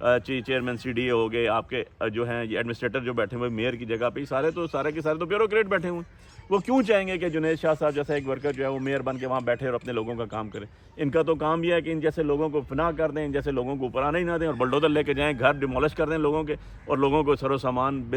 Chairman C D A ہو گئے, آپ کے جو ہیں یہ ایڈمنسٹریٹر جو بیٹھے ہوئے میئر کی جگہ پہ, سارے کے سارے تو بیوروکریٹ بیٹھے ہوئے ہیں. وہ کیوں چاہیں گے کہ جنید شاہ صاحب جیسا ایک ورکر جو ہے وہ میئر بن کے وہاں بیٹھے اور اپنے لوگوں کا کام کرے؟ ان کا تو کام یہ ہے کہ ان جیسے لوگوں کو فنا کر دیں, ان جیسے لوگوں کو اوپر آنے ہی نہ دیں, اور بلڈوزر لے کے جائیں, گھر ڈیمولش کر دیں لوگوں کے, اور لوگوں کو بے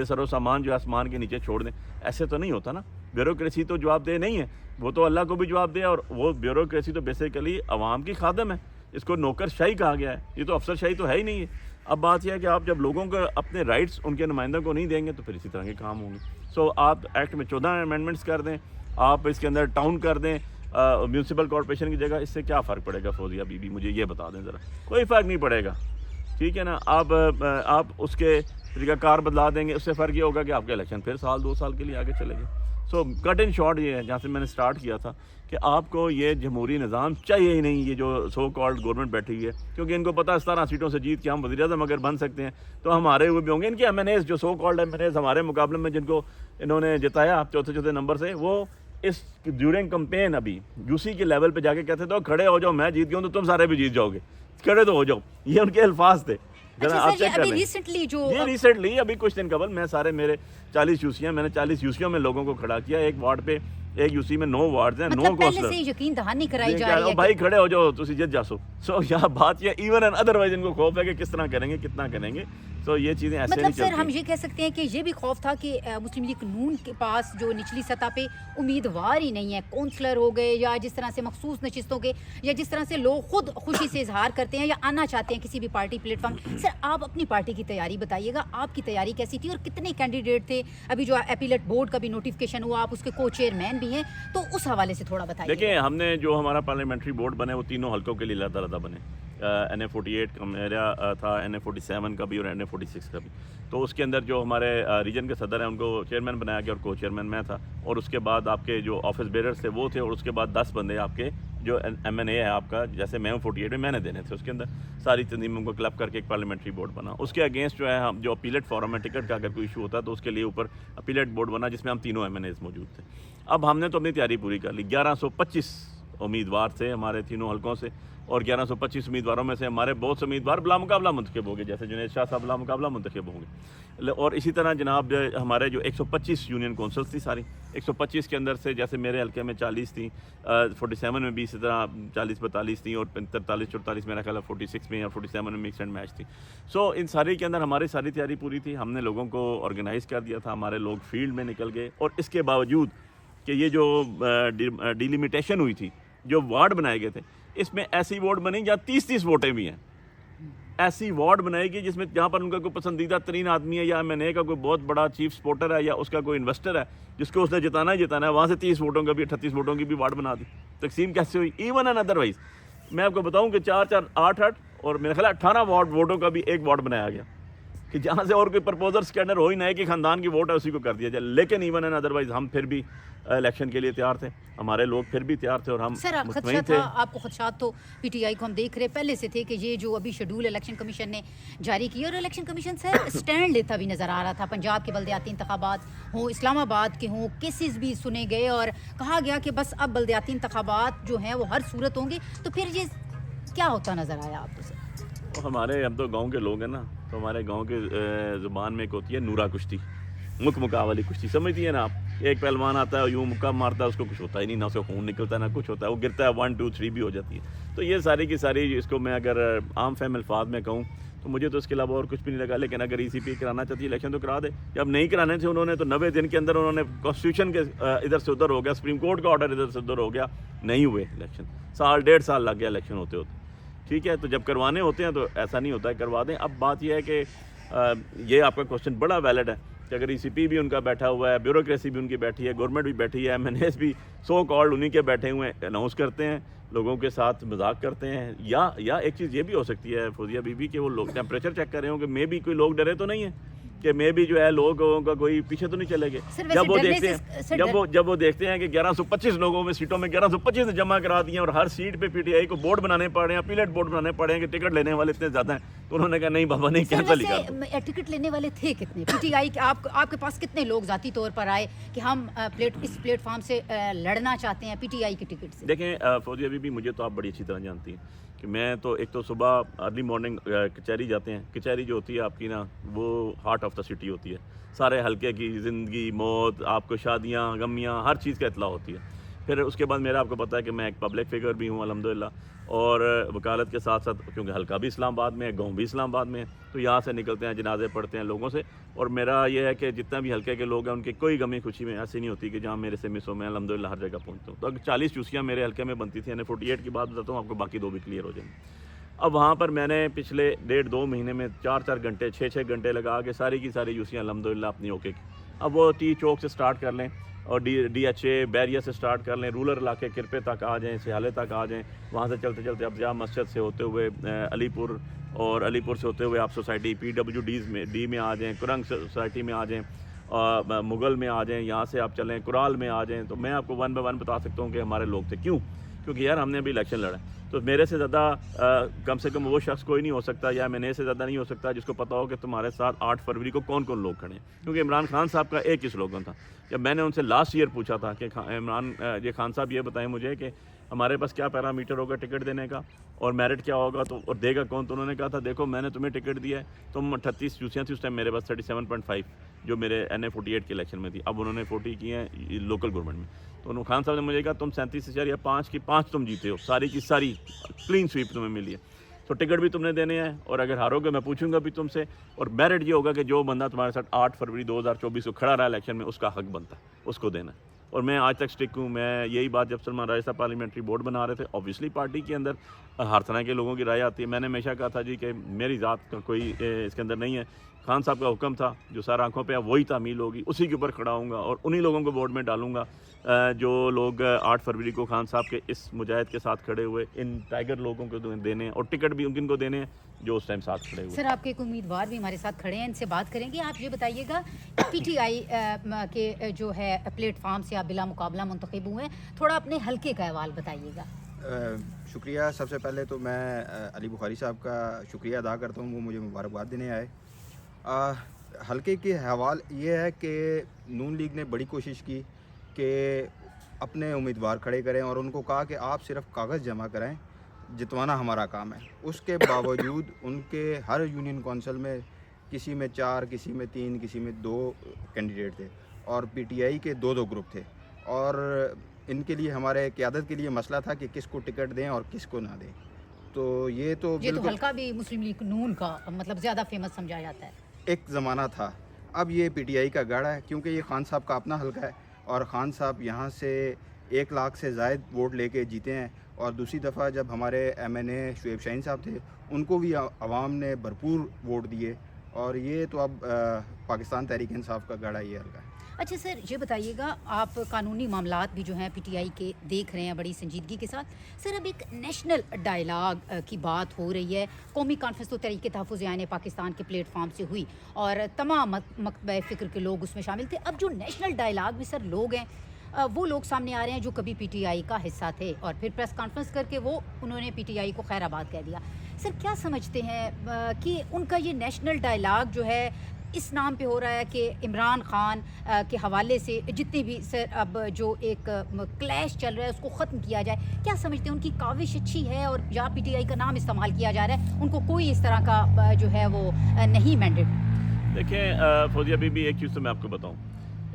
سر و سامان جو آسمان کے نیچے چھوڑ دیں. ایسے تو نہیں ہوتا نا. بیوروکریسی تو جواب دہ نہیں ہے, وہ تو اللہ کو بھی جواب دے, اور وہ بیوروکریسی تو بیسیکلی عوام کی خادم ہے. اس کو نوکر شاہی کہا گیا ہے, یہ تو افسر شاہی تو ہے ہی نہیں ہے. اب بات یہ ہے کہ آپ جب لوگوں کو اپنے رائٹس ان کے نمائندوں کو نہیں دیں گے تو پھر اسی طرح کے کام ہوں گے. سو آپ ایکٹ میں 14 امینڈمنٹس کر دیں, آپ اس کے اندر ٹاؤن کر دیں میونسپل کارپوریشن کی جگہ, اس سے کیا فرق پڑے گا فوزیہ بی بی؟ مجھے یہ بتا دیں ذرا. کوئی فرق نہیں پڑے گا, ٹھیک ہے نا. آپ اس کے طریقہ کار بدلا دیں گے, اس سے فرق یہ ہوگا کہ آپ کے الیکشن پھر سال 2 سال کے لیے آگے چلے گئے. سو کٹ ان شارٹ یہ ہے, جہاں سے میں نے سٹارٹ کیا تھا, کہ آپ کو یہ جمہوری نظام چاہیے ہی نہیں, یہ جو سو کالڈ گورنمنٹ بیٹھی ہوئی ہے, کیونکہ ان کو پتہ ہے 17 سیٹوں سے جیت کے ہم وزیر اعظم اگر بن سکتے ہیں تو ہمارے ہوئے بھی ہوں گے. ان کے ایم این ایز جو so called MNAs ہمارے مقابلے میں جن کو انہوں نے جتایا چوتھے نمبر سے, وہ اس ڈیورنگ کمپین ابھی یو سی کے لیول پہ جا کے کہتے تھے کھڑے ہو جاؤ, میں جیت گیا ہوں تو تم سارے بھی جیت جاؤ گے, کھڑے تو ہو جاؤ. یہ ان کے الفاظ تھے. ریسنٹلی ابھی کچھ دن قبل میرے 40 یوسیاں, میں نے 40 یوسیوں میں لوگوں کو کھڑا کیا. ایک وارڈ پہ, ایک یوسی میں 9 وارڈز ہیں, 9 کونسلر. یقین دہانی کرائی جا رہی ہے بھائی کھڑے ہو جاؤ, تسی جت جاسو. سو یہاں بات یہ ایون اینڈ ادروائز ان کو خوف ہے کہ کس طرح کریں گے, کتنا کریں گے. تو یہ چیزیں ایسے نہیں چلتی. سر ہم یہ کہہ سکتے ہیں کہ یہ بھی خوف تھا کہ مسلم لیگ نون کے پاس جو نچلی سطح پہ امیدوار ہی نہیں ہے, کونسلر ہو گئے یا جس طرح سے مخصوص نشستوں کے, یا جس طرح سے لوگ خود خوشی سے اظہار کرتے ہیں یا آنا چاہتے ہیں کسی بھی پارٹی پلیٹ فارم. سر آپ اپنی پارٹی کی تیاری بتائیے گا, آپ کی تیاری کیسی تھی اور کتنے کینڈیڈیٹ تھے؟ ابھی جو ایپیلیٹ بورڈ کا بھی نوٹیفکیشن ہوا, آپ اس کے کو چیئرمین بھی ہیں, تو اس حوالے سے تھوڑا بتائیے. دیکھیں ہم نے جو ہمارا پارلیمنٹری بورڈ بنے وہ تینوں حلقوں کے لیے علیحدہ بنے. NA48 کا میرا تھا, NA47 کا بھی اور NA46 کا بھی. تو اس کے اندر جو ہمارے ریجن کے صدر ہیں ان کو چیئرمین بنایا گیا اور کو چیئرمین میں تھا, اور اس کے بعد آپ کے جو آفس بیررز تھے وہ تھے, اور اس کے بعد 10 بندے آپ کے جو ایم این اے ہے آپ کا, جیسے میں ہوں 48 میں نے دینے تھے. اس کے اندر ساری تنظیموں کو کلب کر کے ایک پارلیمنٹری بورڈ بنا. اس کے اگینسٹ جو ہے ہم جو اپیلیٹ فورم ہے ٹکٹ کا اگر کوئی ایشو ہوتا ہے تو اس کے لیے اوپر اپیلیٹ بورڈ بنا جس میں ہم تینوں ایم این ایز موجود تھے. اب ہم نے تو اپنی تیاری پوری کر لی. 1125 امیدوار تھے ہمارے تینوں حلقوں سے, اور 1125 امیدواروں میں سے ہمارے بہت سے امیدوار بلا مقابلہ منتخب ہو گئے, جیسے جنید شاہ صاحب بلا مقابلہ منتخب ہوں گے. اور اسی طرح جناب ہمارے جو 125 یونین کونسلز تھی ساری, 125 کے اندر سے جیسے میرے حلقے میں 40 تھیں, 47 میں بھی اسی طرح 40-42 تھیں, اور 43-44 میرا خیال ہے 46 میں, اور 47 میں مکس اینڈ میچ تھی. سو ان ساری کے اندر ہماری ساری تیاری پوری تھی. ہم نے لوگوں کو آرگنائز کر دیا تھا, ہمارے لوگ فیلڈ میں نکل گئے. اور اس کے باوجود کہ یہ جو ڈیلیمیٹیشن ہوئی تھی, جو وارڈ بنائے گئے تھے, اس میں ایسی وارڈ بنی جہاں 30 ووٹیں بھی ہیں. ایسی وارڈ بنائے گی جس میں جہاں پر ان کا کوئی پسندیدہ ترین آدمی ہے, یا ایم این اے کا کوئی بہت بڑا چیف سپورٹر ہے, یا اس کا کوئی انویسٹر ہے جس کو اس نے جتانا ہے, وہاں سے 30 ووٹوں کا بھی 38 ووٹوں کی بھی وارڈ بنا دی. تقسیم کیسے ہوئی؟ ایون اینڈ ادروائز میں آپ کو بتاؤں کہ 4-4-8 اور میرے خیال 18 ووٹوں کا بھی ایک وارڈ بنایا گیا, کہ جہاں سے اور کوئی پرپوزرز کے اندر ہو ہی نہ کہ خاندان کی ووٹ ہے اسی کو کر دیا جائے. لیکن ایون اینڈ ادروائز ہم پھر بھی الیکشن کے لیے تیار تھے, ہمارے لوگ پھر بھی تیار تھے, اور ہم مطمئن تھے. آپ کو خدشات تو پی ٹی آئی کو ہم دیکھ رہے پہلے سے تھے کہ یہ جو ابھی شیڈول الیکشن کمیشن نے جاری کی, اور الیکشن کمیشن سر سٹینڈ لیتا بھی نظر آ رہا تھا. پنجاب کے بلدیاتی انتخابات ہوں, اسلام آباد کے ہوں, کیسز بھی سنے گئے, اور کہا گیا کہ بس اب بلدیاتی انتخابات جو ہیں وہ ہر صورت ہوں گے. تو پھر یہ کیا ہوتا نظر آیا آپ کو سر؟ ہمارے ہم تو گاؤں کے لوگ ہیں نا, تو ہمارے گاؤں کے زبان میں ایک ہوتی ہے نورا کشتی, مکہ والی کشتی, سمجھتی ہے نا آپ. ایک پہلوان آتا ہے یوں مکہ مارتا ہے, اس کو کچھ ہوتا ہی نہیں, نہ اس کو خون نکلتا ہے نہ کچھ ہوتا ہے, وہ گرتا ہے 1 2 3 بھی ہو جاتی ہے. تو یہ ساری کی ساری, اس کو میں اگر عام فہم الفاظ میں کہوں تو مجھے تو اس کے علاوہ اور کچھ بھی نہیں لگا. لیکن اگر ECP کرانا چاہتی ہے الیکشن تو کرا دے. جب نہیں کرانے تھے انہوں نے تو 90 دن کے اندر انہوں نے کانسٹیٹیوشن کے ادھر سے ادھر ہو گیا, سپریم کورٹ کا آرڈر ادھر سے ادھر ہو گیا, نہیں ہوئے الیکشن. 1.5 سال لگ گیا الیکشن ہوتے ہوتے. ٹھیک ہے, تو جب کروانے ہوتے ہیں تو ایسا نہیں ہوتا ہے, کروا دیں. اب بات یہ ہے کہ یہ آپ کا کوشچن بڑا ویلڈ ہے کہ اگر ECP بھی ان کا بیٹھا ہوا ہے, بیوروکریسی بھی ان کی بیٹھی ہے, گورنمنٹ بھی بیٹھی ہے, MNAs بھی سو کالڈ انہیں کے بیٹھے ہوئے ہیں, اناؤنس کرتے ہیں, لوگوں کے ساتھ مذاق کرتے ہیں, یا ایک چیز یہ بھی ہو سکتی ہے فوزیہ بی بی کہ وہ لوگ ٹیمپریچر چیک کر رہے ہوں کہ میں بھی کوئی لوگ ڈرے تو نہیں ہیں, کہ میں بھی جو ہے لوگوں کا کوئی پیچھے تو نہیں چلے گئے. جب وہ دیکھتے ہیں کہ 1125 لوگوں میں سیٹوں میں 1125 نے جمع کرا دیے, اور ہر سیٹ پہ PTI کو بورڈ بنانے پڑ رہے ہیں, اپیلیٹ بورڈ بنانے پڑ رہے ہیں کہ ٹکٹ لینے والے اتنے زیادہ ہیں, تو انہوں نے کہا نہیں بابا نہیں, کینسل ہی کر دو. ٹکٹ لینے والے تھے کتنے PTI کے؟ آپ کے پاس کتنے لوگ ذاتی طور پر آئے کہ ہم اس پلیٹ فارم سے لڑنا چاہتے ہیں PTI کی ٹکٹ سے؟ دیکھیں فوزیہ بی بی, مجھے تو آپ بڑی اچھی طرح جانتی ہیں کہ میں تو ایک تو صبح ارلی مارننگ کچہری جاتے ہیں. کچہری جو ہوتی ہے آپ کی نا وہ ہارٹ آف دا سٹی ہوتی ہے. سارے حلقے کی زندگی موت آپ کو شادیاں غمیاں ہر چیز کا اطلاع ہوتی ہے. پھر اس کے بعد میرا آپ کو پتہ ہے کہ میں ایک پبلک فگر بھی ہوں الحمدللہ, اور وکالت کے ساتھ ساتھ کیونکہ حلقہ بھی اسلام آباد میں ہے, گاؤں بھی اسلام آباد میں ہے, تو یہاں سے نکلتے ہیں جنازے پڑھتے ہیں لوگوں سے. اور میرا یہ ہے کہ جتنا بھی حلقے کے لوگ ہیں ان کی کوئی غمی خوشی میں ایسی نہیں ہوتی کہ جہاں میرے سے مس ہو. میں الحمدللہ ہر جگہ پہنچتا ہوں. تو اگر 40 چوسیاں میرے حلقے میں بنتی تھیں, 48 کی بات بتاتا ہوں آپ کو, باقی 2 بھی کلیئر ہو جائیں گے. اب وہاں پر میں نے پچھلے 1.5-2 مہینے میں 4 گھنٹے 6 گھنٹے لگا کے ساری کی ساری یوسیاں الحمدللہ اپنی اوکے کی. اب وہ ٹی چوک سے سٹارٹ کر لیں اور ڈی ایچ اے بیریا سے سٹارٹ کر لیں, رولر علاقے کرپے تک آ جائیں, سیالے تک آ جائیں, وہاں سے چلتے چلتے اب جامع مسجد سے ہوتے ہوئے علی پور, اور علی پور سے ہوتے ہوئے آپ سوسائٹی PWD میں آ جائیں, کرنگ سوسائٹی میں آ جائیں, مغل میں آ جائیں, یہاں سے آپ چلیں کرال میں آ جائیں. تو میں آپ کو 1 بائی 1 بتا سکتا ہوں کہ ہمارے لوگ تھے. کیوں؟ کیونکہ یار ہم نے ابھی الیکشن لڑا ہے, تو میرے سے زیادہ کم سے کم وہ شخص کوئی نہیں ہو سکتا, یا میں نے سے زیادہ نہیں ہو سکتا جس کو پتا ہو کہ تمہارے ساتھ 8 فروری کو کون کون لوگ کھڑے ہیں. کیونکہ عمران خان صاحب کا ایک ہی سلوگن تھا. جب میں نے ان سے لاسٹ ایئر پوچھا تھا کہ خان صاحب یہ بتائیں مجھے کہ ہمارے پاس کیا پیرامیٹر ہوگا ٹکٹ دینے کا اور میرٹ کیا ہوگا, تو اور دے گا کون. تو انہوں نے کہا تھا دیکھو میں نے تمہیں ٹکٹ دیا ہے, تم 38 چوسیاں تھیں اس ٹائم, میرے پاس 37.5 جو میرے NA 48 کے الیکشن میں تھی. اب انہوں نے 40 کی ہیں لوکل گورنمنٹ میں. تو انہوں خان صاحب نے مجھے کہا تم 37.5 کی 5 تم جیتے ہو, ساری کی ساری کلین سویپ تمہیں ملی ہے, تو ٹکٹ بھی تم نے دینے ہیں, اور اگر ہارو گے میں پوچھوں گا بھی تم سے. اور میرٹ یہ ہوگا کہ جو بندہ تمہارے ساتھ 8 فروری 2024 کو کھڑا رہا الیکشن میں اس کا حق بنتا ہے, اس کو دینا ہے. اور میں آج تک سٹک ہوں. میں یہی بات جب سلمان راجہ صاحب پارلیمنٹری بورڈ بنا رہے تھے, اوبویسلی پارٹی کے اندر ہر طرح کے لوگوں کی رائے آتی ہے. میں نے ہمیشہ کہا تھا جی کہ میری ذات کا کوئی اس کے اندر نہیں ہے, خان صاحب کا حکم تھا جو سر آنکھوں پہ وہی تعمیل ہوگی, اسی کے اوپر کھڑا ہوں گا اور انہی لوگوں کو بورڈ میں ڈالوں گا جو لوگ 8 فروری کو خان صاحب کے اس مجاہد کے ساتھ کھڑے ہوئے, ان ٹائیگر لوگوں کو دینے ہیں, اور ٹکٹ بھی ان کو دینے ہیں جو اس ٹائم ساتھ کھڑے ہوئے. سر آپ کے ایک امیدوار بھی ہمارے ساتھ کھڑے ہیں, ان سے بات کریں گے. آپ یہ بتائیے گا PTI کے جو ہے پلیٹ فارم سے آپ بلا مقابلہ منتخب ہوئے ہیں, تھوڑا اپنے حلقے کا احوال بتائیے گا. شکریہ. سب سے پہلے تو میں علی بخاری صاحب کا شکریہ ادا کرتا ہوں, وہ مجھے مبارکباد دینے آئے. حلقے کے حوال یہ ہے کہ نون لیگ نے بڑی کوشش کی کہ اپنے امیدوار کھڑے کریں, اور ان کو کہا کہ آپ صرف کاغذ جمع کریں, جتوانا ہمارا کام ہے. اس کے باوجود ان کے ہر یونین کونسل میں کسی میں 4, کسی میں 3, کسی میں 2 کینڈیڈیٹ تھے, اور PTI کے 2 گروپ تھے. اور ان کے لیے ہمارے قیادت کے لیے مسئلہ تھا کہ کس کو ٹکٹ دیں اور کس کو نہ دیں. تو یہ تو حلقہ بھی مسلم لیگ نون کا مطلب زیادہ فیمس سمجھا جاتا ہے. ایک زمانہ تھا, اب یہ PTI کا گڑھ ہے, کیونکہ یہ خان صاحب کا اپنا حلقہ ہے, اور خان صاحب یہاں سے 1 لاکھ سے زائد ووٹ لے کے جیتے ہیں. اور دوسری دفعہ جب ہمارے MNA شعیب شاہین صاحب تھے, ان کو بھی عوام نے بھرپور ووٹ دیے, اور یہ تو اب پاکستان تحریک انصاف کا گڑھ ہے یہ حلقہ ہے. اچھا سر یہ بتائیے گا, آپ قانونی معاملات بھی جو ہیں PTI کے دیکھ رہے ہیں بڑی سنجیدگی کے ساتھ. سر اب ایک نیشنل ڈائلاگ کی بات ہو رہی ہے, قومی کانفرنس تو تحریک تحفظ آئین پاکستان کے پلیٹ فارم سے ہوئی اور تمام مکتبہ فکر کے لوگ اس میں شامل تھے. اب جو نیشنل ڈائلاگ میں سر لوگ ہیں وہ لوگ سامنے آ رہے ہیں جو کبھی PTI کا حصہ تھے, اور پھر پریس کانفرنس کر کے انہوں نے PTI کو خیر آباد کہہ دیا. سر کیا سمجھتے ہیں کہ ان کا یہ نیشنل ڈائلاگ جو ہے اس نام پہ ہو رہا ہے کہ عمران خان کے حوالے سے جتنے بھی سر اب جو ایک کلیش چل رہا ہے اس کو ختم کیا جائے, کیا سمجھتے ہیں ان کی کاوش اچھی ہے, اور یا PTI کا نام استعمال کیا جا رہا ہے, ان کو کوئی اس طرح کا جو ہے وہ نہیں مینڈیٹ؟ دیکھیں فوزیہ بی بی, ایک چیز تو میں آپ کو بتاؤں,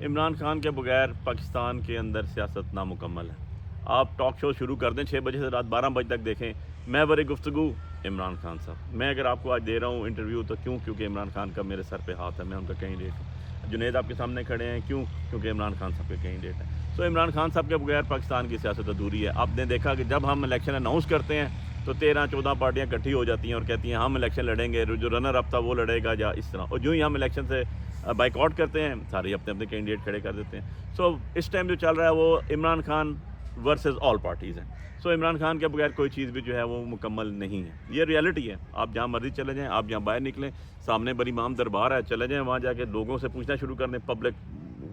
عمران خان کے بغیر پاکستان کے اندر سیاست نامکمل ہے. آپ ٹاک شو شروع کر دیں 6 بجے سے رات 12 بجے تک دیکھیں, محور گفتگو عمران خان صاحب. میں اگر آپ کو آج دے رہا ہوں انٹرویو تو کیوں؟ کیونکہ عمران خان کا میرے سر پہ ہاتھ ہے, میں ان کا کینڈیڈیٹ ہوں. جنید آپ کے سامنے کھڑے ہیں, کیوں؟ کیونکہ عمران خان صاحب کے کینڈیڈیٹ ہیں. سو عمران خان صاحب کے بغیر پاکستان کی سیاست ادھوری ہے. آپ نے دیکھا کہ جب ہم الیکشن اناؤنس کرتے ہیں تو 13-14 پارٹیاں اکٹھی ہو جاتی ہیں اور کہتی ہیں ہم الیکشن لڑیں گے, جو رنر اپ تھا وہ لڑے گا, یا اس طرح. اور جو ہی ہم الیکشن سے بائک آؤٹ کرتے ہیں سارے اپنے اپنے کینڈیڈیٹ کھڑے کر دیتے ہیں. سو اس ٹائم جو چل رہا ہے وہ Imran Khan versus all parties ہیں. سو عمران خان کے بغیر کوئی چیز بھی جو ہے وہ مکمل نہیں ہے. یہ ریالٹی ہے. آپ جہاں مرضی چلے جائیں, آپ جہاں باہر نکلیں, سامنے بڑی امام دربار ہے, چلے جائیں وہاں جا کے لوگوں سے پوچھنا شروع کر دیں. پبلک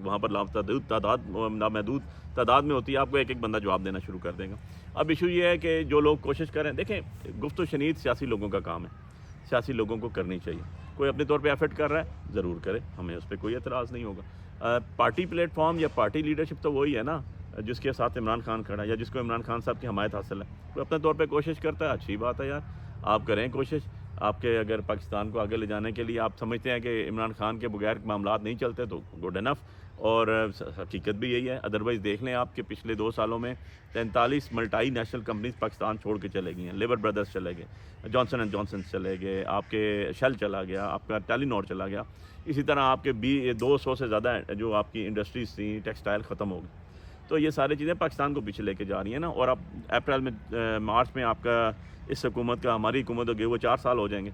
وہاں پر نامحدود تعداد میں ہوتی ہے, آپ کو ایک ایک بندہ جواب دینا شروع کر دے گا. اب ایشو یہ ہے کہ جو لوگ کوشش کریں, دیکھیں گفت و شنید سیاسی لوگوں کا کام ہے, سیاسی لوگوں کو کرنی چاہیے. کوئی اپنے طور پہ ایفرٹ کر رہا ہے ضرور کرے, ہمیں اس پہ کوئی اعتراض نہیں ہوگا. پارٹی پلیٹ فارم یا پارٹی لیڈرشپ تو وہی ہے نا, جس کے ساتھ عمران خان کھڑا ہے یا جس کو عمران خان صاحب کی حمایت حاصل ہے، کوئی اپنے طور پہ کوشش کرتا ہے، اچھی بات ہے یار، آپ کریں کوشش. آپ کے اگر پاکستان کو آگے لے جانے کے لیے آپ سمجھتے ہیں کہ عمران خان کے بغیر معاملات نہیں چلتے تو گڈ انف. اور حقیقت بھی یہی ہے. ادروائز دیکھ لیں آپ کہ پچھلے 2 سالوں میں 43 ملٹی نیشنل کمپنیز پاکستان چھوڑ کے چلے گئی ہیں. لیبر بردرز چلے گئے، جانسن اینڈ جانسن چلے گئے، آپ کے شیل چلا گیا، آپ کا ٹیلی نور چلا گیا. اسی طرح آپ کے 200 سے زیادہ جو آپ کی انڈسٹریز تھیں ٹیکسٹائل ختم ہو گئی. تو یہ ساری چیزیں پاکستان کو پیچھے لے کے جا رہی ہیں نا. اور اب اپریل میں مارچ میں آپ کا اس حکومت کا، ہماری حکومت ہو گئی وہ 4 سال ہو جائیں گے.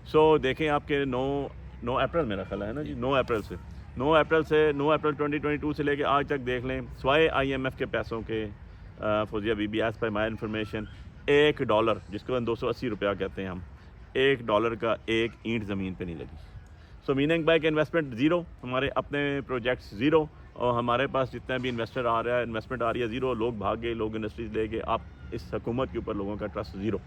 سو دیکھیں آپ کے 9 اپریل میرا خیال ہے نا جی، 9 اپریل سے 9 اپریل 2022 سے لے کے آج تک دیکھ لیں، سوائے IMF کے پیسوں کے Fauzia Bibi as per my information $1 جس کو 280 روپیہ کہتے ہیں ہم، $1 کا ایک اینٹ زمین پہ نہیں لگی. سو میننگ بائی کہ انویسٹمنٹ زیرو، ہمارے اپنے پروجیکٹس زیرو، اور ہمارے پاس جتنا بھی انویسٹر آ رہا ہے، انویسٹمنٹ آ رہی ہے زیرو. لوگ بھاگ گئے، لوگ انڈسٹریز لے گئے. آپ اس حکومت کے اوپر لوگوں کا ٹرسٹ زیرو.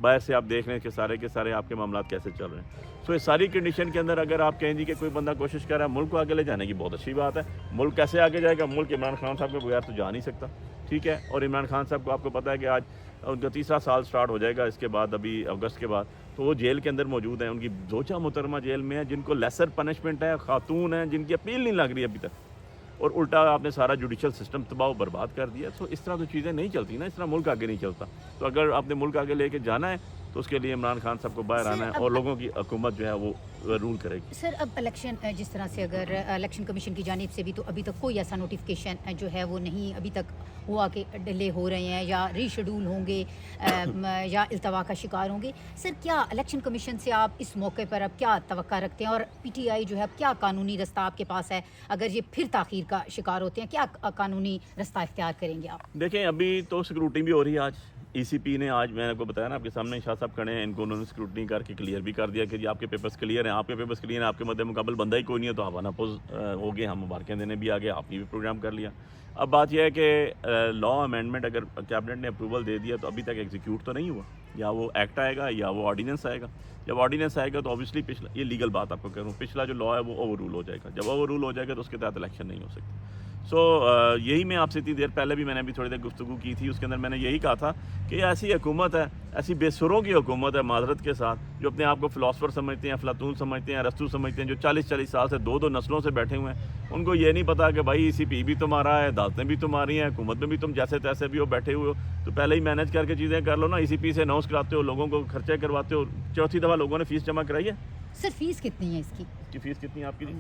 باہر سے آپ دیکھ لیں کہ سارے کے سارے آپ کے معاملات کیسے چل رہے ہیں. سو اس ساری کنڈیشن کے اندر اگر آپ کہیں جی کہ کوئی بندہ کوشش کر رہا ہے ملک کو آگے لے جانے کی، بہت اچھی بات ہے. ملک کیسے آگے جائے گا؟ ملک عمران خان صاحب کے بغیر تو جا نہیں سکتا، ٹھیک ہے. اور عمران خان صاحب کو آپ کو پتہ ہے کہ آج ان کا 3 سال سٹارٹ ہو جائے گا اس کے بعد، ابھی اگست کے بعد. تو وہ جیل کے اندر موجود ہیں، ان کی زوجہ محترمہ جیل میں ہے، جن کو لیسر پنشمنٹ ہے، خاتون ہیں جن کی اپیل نہیں لگ رہی ابھی تک. اور الٹا آپ نے سارا جوڈیشل سسٹم تباہ و برباد کر دیا. تو اس طرح تو چیزیں نہیں چلتی نا، اس طرح ملک آگے نہیں چلتا. تو اگر آپ نے ملک آگے لے کے جانا ہے تو اس کے لیے عمران خان صاحب کو باہر آنا ہے اور لوگوں کی حکومت جو ہے وہ رول کرے گی. سر اب الیکشن جس طرح سے اگر الیکشن کمیشن کی جانب سے بھی تو ابھی تک کوئی ایسا نوٹیفیکیشن جو ہے وہ نہیں ابھی تک ہوا کہ ڈیلے ہو رہے ہیں یا ری شیڈول ہوں گے یا التوا کا شکار ہوں گے. سر کیا الیکشن کمیشن سے آپ اس موقع پر اب کیا توقع رکھتے ہیں، اور PTI جو ہے اب کیا قانونی رستہ آپ کے پاس ہے اگر یہ پھر تاخیر کا شکار ہوتے ہیں؟ کیا قانونی رستہ اختیار کریں گے آپ؟ دیکھیں ابھی تو سکروٹنی بھی ہو رہی ہے. آج ECP نے، آج میں نے آپ کو بتایا نا آپ کے سامنے شاہ صاحب کھڑے ہیں، ان کو انہوں نے سکروٹنی کر کے کلیئر بھی کر دیا کہ جی آپ کے پیپرز کلیئر ہیں. آپ کے پیپرز کلیئر ہیں، آپ کے مد مقابل بندہ ہی کوئی نہیں ہے تو آپ اناپوز ہو گئے. ہم مبارکیں دینے بھی آ گئے، آپ نے بھی پروگرام کر لیا. اب بات یہ ہے کہ لا امینڈمنٹ اگر کیبنٹ نے اپروول دے دیا تو ابھی تک ایگزیکیوٹ تو نہیں ہوا. یا وہ ایکٹ آئے گا یا وہ آرڈیننس آئے گا. جب آرڈیننس آئے گا تو اوبیسلی پچھلا، یہ لیگل بات آپ کو کہہ رہا ہوں، پچھلا جو لا ہے وہ اوور رول ہو جائے گا. جب اوور رول ہو جائے گا تو اس کے تحت الیکشن نہیں ہو سکتی. سو یہی میں آپ سے اتنی دیر پہلے بھی میں نے بھی تھوڑی دیر گفتگو کی تھی، اس کے اندر میں نے یہی کہا تھا کہ ایسی حکومت ہے، ایسی بے سروں کی حکومت ہے معذرت کے ساتھ، جو اپنے آپ کو فلاسفر سمجھتے ہیں، افلاطون سمجھتے ہیں، ارسطو سمجھتے ہیں، جو 40 سال سے 2 نسلوں سے بیٹھے ہوئے ہیں. ان کو یہ نہیں پتا کہ بھائی ECP بھی تمہارا ہے، عدالتیں بھی تمہاری ہیں، حکومت میں بھی تم جیسے تیسے بھی ہو بیٹھے ہوئے ہو، تو پہلے ہی مینیج کر کے چیزیں کر لو نا. ECP سے اناؤنس کراتے ہو، لوگوں کو خرچے کرواتے ہو. 4تھی دفعہ لوگوں نے فیس جمع کرائی ہے. سر فیس کتنی ہے اس کی فیس کتنی ہے آپ کی جی؟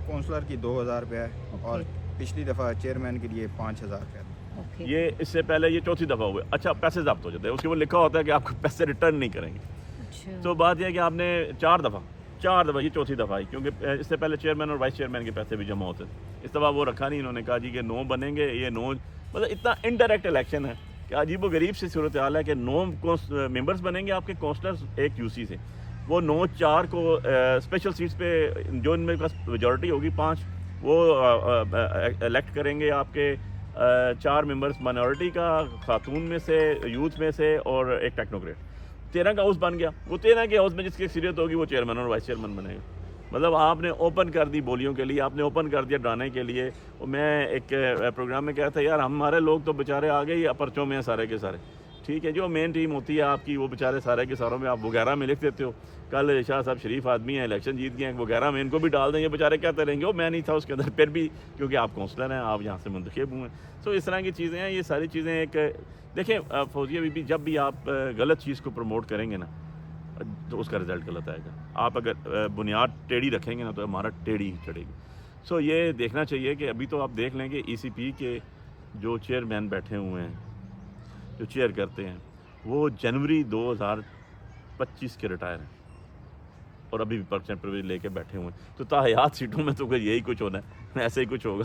کونسلر کی 2000 روپے ہے، اور پچھلی دفعہ چیئرمین کے لیے 5000 روپے. یہ اس سے پہلے یہ 4تھی دفعہ ہوئے. اچھا پیسے ضبط ہو جاتے ہیں، اس کے وہ لکھا ہوتا ہے کہ آپ کو پیسے ریٹرن نہیں کریں گے. تو بات یہ ہے کہ آپ نے 4 دفعہ، یہ 4تھی دفعہ آئی، کیونکہ اس سے پہلے چیئرمین اور وائس چیئرمین کے پیسے بھی جمع ہوتے تھے. اس دفعہ وہ رکھا نہیں، انہوں نے کہا جی کہ 9 بنیں گے. یہ 9 مطلب اتنا انڈائریکٹ الیکشن ہے کہ عجیب و غریب سی صورتحال ہے کہ 9 ممبرس بنیں گے آپ کے کونسلرز ایک UC سے. وہ 9 4 کو اسپیشل سیٹس پہ جو ان میں پاس میجورٹی ہوگی 5 وہ الیکٹ کریں گے آپ کے 4 ممبرس مائنورٹی کا، خاتون میں سے، یوتھ میں سے، اور ایک ٹیکنوکریٹ. 13 کا ہاؤس بن گیا. وہ 13 کے ہاؤس میں جس کی اکثریت ہوگی وہ چیئرمین اور وائس چیئرمین بنے گا. مطلب آپ نے اوپن کر دی بولیوں کے لیے، آپ نے اوپن کر دیا ڈرانے کے لیے. میں ایک پروگرام میں کہا تھا یار ہمارے لوگ تو بیچارے آ گئے ہی پرچوں میں ہیں سارے کے سارے، ٹھیک ہے. جو مین ٹیم ہوتی ہے آپ کی وہ بیچارے سارے کے ساروں میں آپ وغیرہ میں لکھ دیتے ہو. کل شاہ صاحب شریف آدمی ہیں، الیکشن جیت گئے ہیں، وغیرہ میں ان کو بھی ڈال دیں. یہ بیچارے کہتے رہیں گے وہ میں نہیں تھا اس کے اندر، پھر بھی کیونکہ آپ کونسلر ہیں، آپ یہاں سے منتخب ہوئے ہیں. سو اس طرح کی چیزیں ہیں. یہ ساری چیزیں ایک دیکھیں فوزیہ بی بی، جب بھی آپ غلط چیز کو پروموٹ کریں گے نا تو اس کا رزلٹ غلط آئے گا. آپ اگر بنیاد ٹیڑھی رکھیں گے نا تو ہمارا ٹیڑھی ہی چڑھے گی. سو یہ دیکھنا چاہیے کہ ابھی تو آپ دیکھ لیں کہ ECP کے جو چیئرمین بیٹھے ہوئے ہیں، جو چیئر کرتے ہیں، وہ جنوری 2025 کے ریٹائر ہیں اور ابھی بھی پرسنٹ پرویج لے کے بیٹھے ہوئے ہیں. تو تاحیات سیٹوں میں تو یہی کچھ ہونا ہے، ایسے ہی کچھ ہوگا.